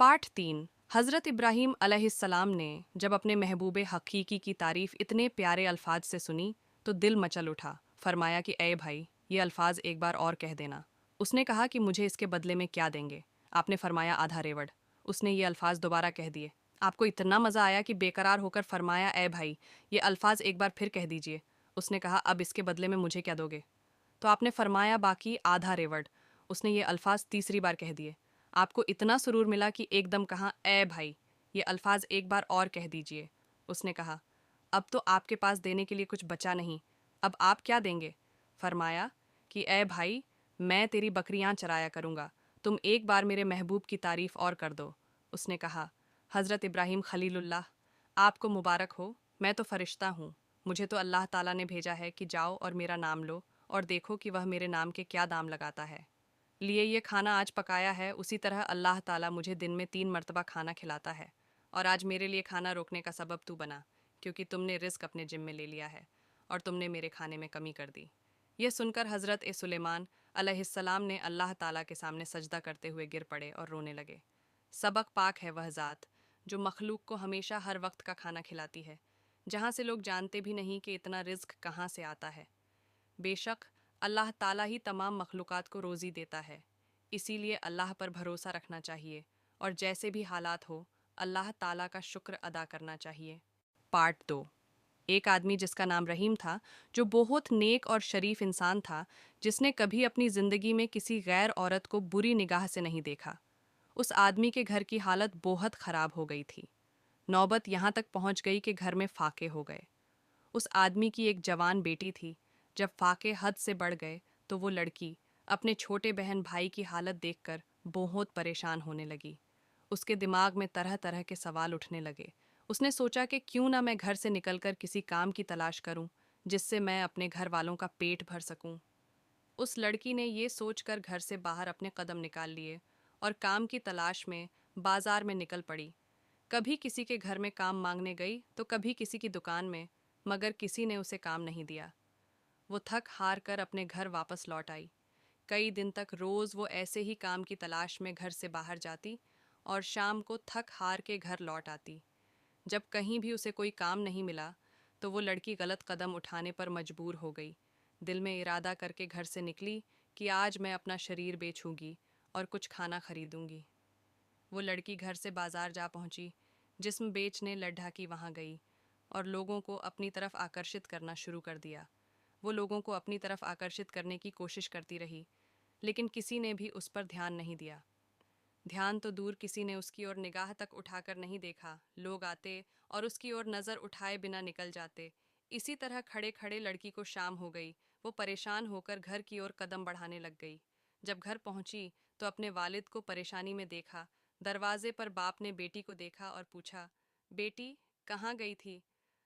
पाठ 3। हज़रत इब्राहीम अलैहिस्सलाम ने जब अपने महबूब हकीकी की तारीफ़ इतने प्यारे अल्फाज से सुनी तो दिल मचल उठा। फरमाया कि ए भाई, ये अल्फाज एक बार और कह देना। उसने कहा कि मुझे इसके बदले में क्या देंगे? आपने फरमाया आधा रेवड़। उसने ये अल्फाज दोबारा कह दिए। आपको इतना मज़ा आया कि बेकरार होकर फरमाया ए भाई, ये अल्फाज एक बार फिर कह दीजिए। उसने कहा अब इसके बदले में मुझे क्या दोगे? तो आपने फरमाया बाकी आधा रेवड़। उसने ये अल्फाज तीसरी बार कह दिए। आपको इतना सुरूर मिला कि एकदम कहा ए भाई, ये अल्फाज एक बार और कह दीजिए। उसने कहा अब तो आपके पास देने के लिए कुछ बचा नहीं, अब आप क्या देंगे? फरमाया कि ए भाई, मैं तेरी बकरियां चराया करूँगा, तुम एक बार मेरे महबूब की तारीफ़ और कर दो। उसने कहा हज़रत इब्राहीम खलीलुल्लाह, आपको मुबारक हो, मैं तो फ़रिश्ता हूँ। मुझे तो अल्लाह ताला ने भेजा है कि जाओ और मेरा नाम लो और देखो कि वह मेरे नाम के क्या दाम लगाता है। लिए ये खाना आज पकाया है, उसी तरह अल्लाह ताला मुझे दिन में 3 मरतबा खाना खिलाता है, और आज मेरे लिए खाना रोकने का सबब तू बना, क्योंकि तुमने रिस्क अपने जिम में ले लिया है और तुमने मेरे खाने में कमी कर दी। यह सुनकर हज़रत सुलेमान अलैहिस्सलाम ने अल्लाह ताला के सामने सजदा करते हुए गिर पड़े और रोने लगे। सबक पाक है वह ज़ात जो मखलूक को हमेशा हर वक्त का खाना खिलाती है, जहाँ से लोग जानते भी नहीं कि इतना रिस्क कहाँ से आता है। बेशक अल्लाह ताला ही तमाम मखलूक़ात को रोज़ी देता है, इसीलिए अल्लाह पर भरोसा रखना चाहिए और जैसे भी हालात हो अल्लाह ताला का शुक्र अदा करना चाहिए। पार्ट 2। एक आदमी जिसका नाम रहीम था, जो बहुत नेक और शरीफ इंसान था, जिसने कभी अपनी ज़िंदगी में किसी गैर औरत को बुरी निगाह से नहीं देखा। उस आदमी के घर की हालत बहुत ख़राब हो गई थी। नौबत यहाँ तक पहुँच गई कि घर में फाके हो गए। उस आदमी की एक जवान बेटी थी। जब फाके हद से बढ़ गए तो वो लड़की अपने छोटे बहन भाई की हालत देखकर बहुत परेशान होने लगी। उसके दिमाग में तरह तरह के सवाल उठने लगे। उसने सोचा कि क्यों ना मैं घर से निकलकर किसी काम की तलाश करूं, जिससे मैं अपने घर वालों का पेट भर सकूं। उस लड़की ने ये सोचकर घर से बाहर अपने कदम निकाल लिए और काम की तलाश में बाजार में निकल पड़ी। कभी किसी के घर में काम मांगने गई तो कभी किसी की दुकान में, मगर किसी ने उसे काम नहीं दिया। वो थक हार कर अपने घर वापस लौट आई। कई दिन तक रोज़ वो ऐसे ही काम की तलाश में घर से बाहर जाती और शाम को थक हार के घर लौट आती। जब कहीं भी उसे कोई काम नहीं मिला तो वो लड़की गलत कदम उठाने पर मजबूर हो गई। दिल में इरादा करके घर से निकली कि आज मैं अपना शरीर बेचूंगी और कुछ खाना खरीदूंगी। वो लड़की घर से बाजार जा पहुंची। जिस्म बेचने लड्ढा की वहां गई और लोगों को अपनी तरफ आकर्षित करना शुरू कर दिया। वो लोगों को अपनी तरफ आकर्षित करने की कोशिश करती रही, लेकिन किसी ने भी उस पर ध्यान नहीं दिया। ध्यान तो दूर, किसी ने उसकी ओर निगाह तक उठाकर नहीं देखा। लोग आते और उसकी ओर नज़र उठाए बिना निकल जाते। इसी तरह खड़े खड़े लड़की को शाम हो गई। वो परेशान होकर घर की ओर कदम बढ़ाने लग गई। जब घर पहुंची तो अपने वालिद को परेशानी में देखा। दरवाजे पर बाप ने बेटी को देखा और पूछा, बेटी कहाँ गई थी?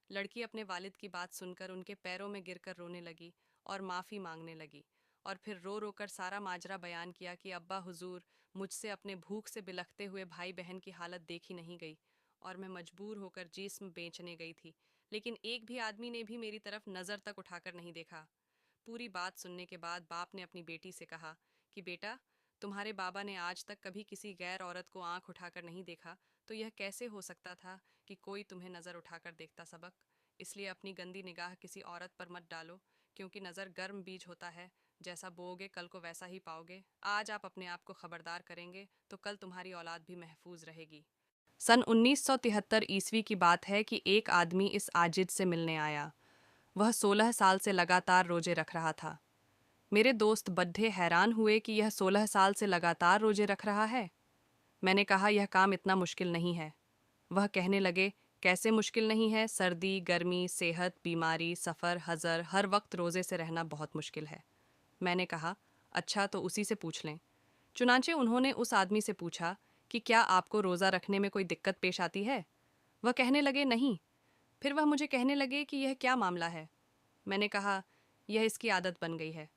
लड़की अपने वालिद की बात सुनकर उनके पैरों में गिरकर रोने लगी और माफ़ी मांगने लगी, और फिर रो रो कर सारा माजरा बयान किया कि अब्बा हुजूर, मुझसे अपने भूख से बिलखते हुए भाई बहन की हालत देखी नहीं गई और मैं मजबूर होकर जिस्म बेचने गई थी, लेकिन एक भी आदमी ने भी मेरी तरफ नज़र तक उठाकर नहीं देखा। पूरी बात सुनने के बाद बाप ने अपनी बेटी से कहा कि बेटा, तुम्हारे बाबा ने आज तक कभी किसी गैर औरत को आंख उठाकर नहीं देखा, तो यह कैसे हो सकता था कि कोई तुम्हें नज़र उठाकर देखता? सबक, इसलिए अपनी गंदी निगाह किसी औरत पर मत डालो, क्योंकि नज़र गर्म बीज होता है, जैसा बोओगे कल को वैसा ही पाओगे। आज आप अपने आप को खबरदार करेंगे तो कल तुम्हारी औलाद भी महफूज रहेगी। सन 1973 ईस्वी की बात है कि एक आदमी इस आजिज से मिलने आया। वह 16 साल से लगातार रोजे रख रहा था। मेरे दोस्त बड्ढे हैरान हुए कि यह 16 साल से लगातार रोजे रख रहा है। मैंने कहा यह काम इतना मुश्किल नहीं है। वह कहने लगे, कैसे मुश्किल नहीं है? सर्दी, गर्मी, सेहत, बीमारी, सफ़र, हज़र, हर वक्त रोज़े से रहना बहुत मुश्किल है। मैंने कहा, अच्छा तो उसी से पूछ लें। चुनांचे उन्होंने उस आदमी से पूछा कि क्या आपको रोज़ा रखने में कोई दिक्कत पेश आती है? वह कहने लगे, नहीं। फिर वह मुझे कहने लगे कि यह क्या मामला है? मैंने कहा, यह इसकी आदत बन गई है।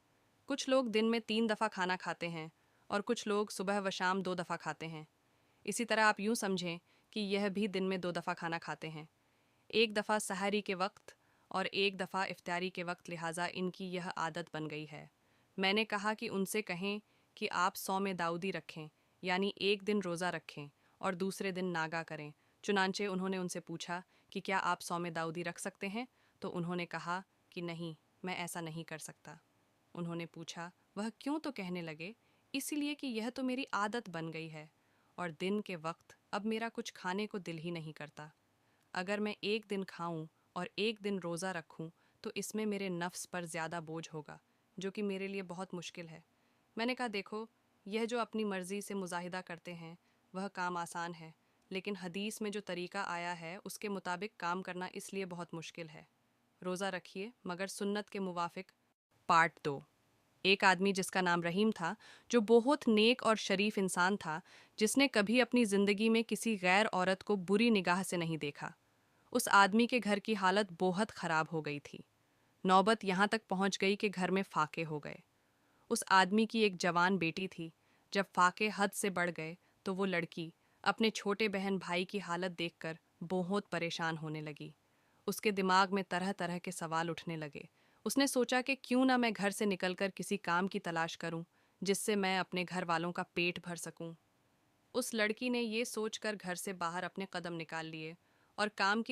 कुछ लोग दिन में 3 दफ़ा खाना खाते हैं और कुछ लोग सुबह व शाम 2 दफ़ा खाते हैं। इसी तरह आप यूँ समझें कि यह भी दिन में 2 दफ़ा खाना खाते हैं, एक दफ़ा सहरी के वक्त और एक दफ़ा इफ्तारी के वक्त, लिहाजा इनकी यह आदत बन गई है। मैंने कहा कि उनसे कहें कि आप सौम दाऊदी रखें, यानी एक दिन रोज़ा रखें और दूसरे दिन नागा करें। चुनांचे उन्होंने उनसे पूछा कि क्या आप सौमे दाऊदी रख सकते हैं, तो उन्होंने कहा कि नहीं, मैं ऐसा नहीं कर सकता। उन्होंने पूछा वह क्यों, तो कहने लगे इसलिए कि यह तो मेरी आदत बन गई है और दिन के वक्त अब मेरा कुछ खाने को दिल ही नहीं करता। अगर मैं एक दिन खाऊं और एक दिन रोज़ा रखूं तो इसमें मेरे नफ्स पर ज़्यादा बोझ होगा, जो कि मेरे लिए बहुत मुश्किल है। मैंने कहा देखो, यह जो अपनी मर्ज़ी से मुजाहिदा करते हैं वह काम आसान है, लेकिन हदीस में जो तरीका आया है उसके मुताबिक काम करना इसलिए बहुत मुश्किल है। रोज़ा रखिए मगर सुन्नत के मुवाफिक। पार्ट 2। एक आदमी जिसका नाम रहीम था, जो बहुत नेक और शरीफ इंसान था, जिसने कभी अपनी ज़िंदगी में किसी गैर औरत को बुरी निगाह से नहीं देखा। उस आदमी के घर की हालत बहुत ख़राब हो गई थी। नौबत यहाँ तक पहुँच गई कि घर में फाके हो गए। उस आदमी की एक जवान बेटी थी। जब फाके हद से बढ़ गए तो वो लड़की अपने छोटे बहन भाई की हालत देखकर बहुत परेशान होने लगी। उसके दिमाग में तरह तरह के सवाल उठने लगे। उसने सोचा कि क्यों ना मैं घर से निकलकर किसी काम की तलाश करूं, जिससे मैं अपने घर वालों का पेट भर सकूं। उस लड़की ने ये सोचकर घर से बाहर अपने कदम निकाल लिए और काम की